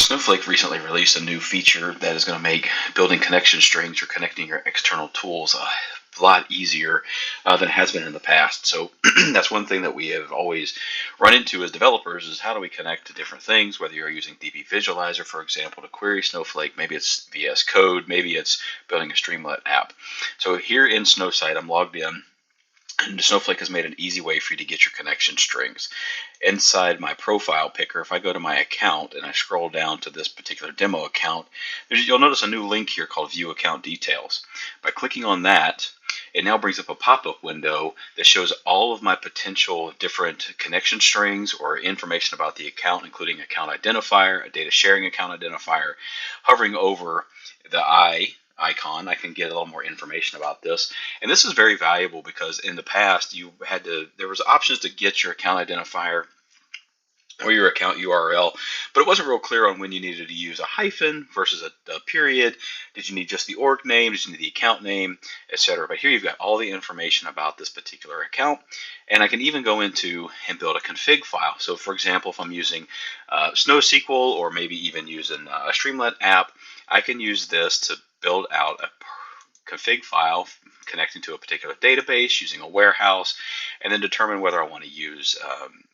Snowflake recently released a new feature that is going to make building connection strings or connecting your external tools a lot easier than it has been in the past. So that's one thing that we have always run into as developers is how do we connect to different things, whether you're using DB Visualizer, for example, to query Snowflake, maybe it's VS Code, maybe it's building a Streamlit app. So here in Snowsite, I'm logged in. And Snowflake has made an easy way for you to get your connection strings. Inside my profile picker, if I go to my account and I scroll down to this particular demo account, you'll notice a new link here called View Account Details. By clicking on that, it now brings up a pop-up window that shows all of my potential different connection strings or information about the account, including account identifier, a data sharing account identifier. Hovering over the icon, I can get a little more information about this. And this is very valuable because in the past there was options to get your account identifier or your account URL, but it wasn't real clear on when you needed to use a hyphen versus a period. Did you need just the org name? Did you need the account name, etc.? But here you've got all the information about this particular account, and I can even go into and build a config file. So for example, if I'm using SnowSQL or maybe even using a Streamlit app, I can use this to build out a config file connecting to a particular database using a warehouse, and then determine whether I want to use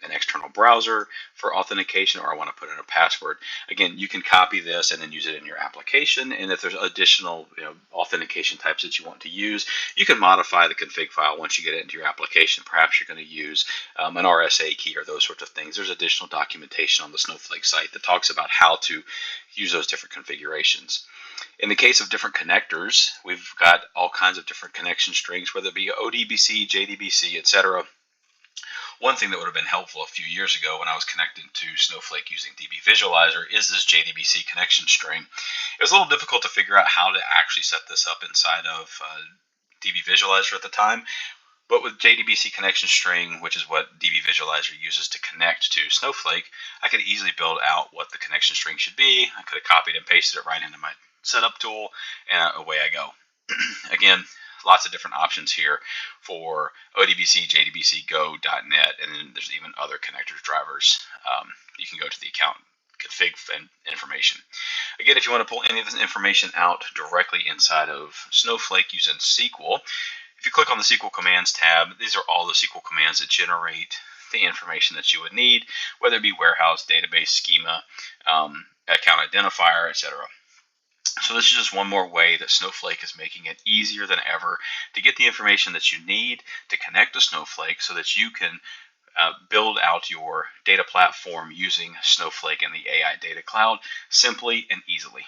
an external browser for authentication or I want to put in a password. Again, you can copy this and then use it in your application, and if there's additional authentication types that you want to use, you can modify the config file once you get it into your application. Perhaps you're going to use an RSA key or those sorts of things. There's additional documentation on the Snowflake site that talks about how to use those different configurations. In the case of different connectors, we've got all kinds of different connection strings, whether it be ODBC, JDBC, etc. One thing that would have been helpful a few years ago when I was connecting to Snowflake using DB Visualizer is this JDBC connection string. It was a little difficult to figure out how to actually set this up inside of DB Visualizer at the time. But with JDBC connection string, which is what DB Visualizer uses to connect to Snowflake, I could easily build out what the connection string should be. I could have copied and pasted it right into my setup tool, and away I go. Again, lots of different options here for ODBC, JDBC, Go, .NET, and then there's even other connectors drivers. You can go to the account config and information. Again, if you want to pull any of this information out directly inside of Snowflake using SQL, if you click on the SQL Commands tab, these are all the SQL commands that generate the information that you would need, whether it be warehouse, database, schema, account identifier, etc. So this is just one more way that Snowflake is making it easier than ever to get the information that you need to connect to Snowflake so that you can build out your data platform using Snowflake and the AI Data Cloud simply and easily.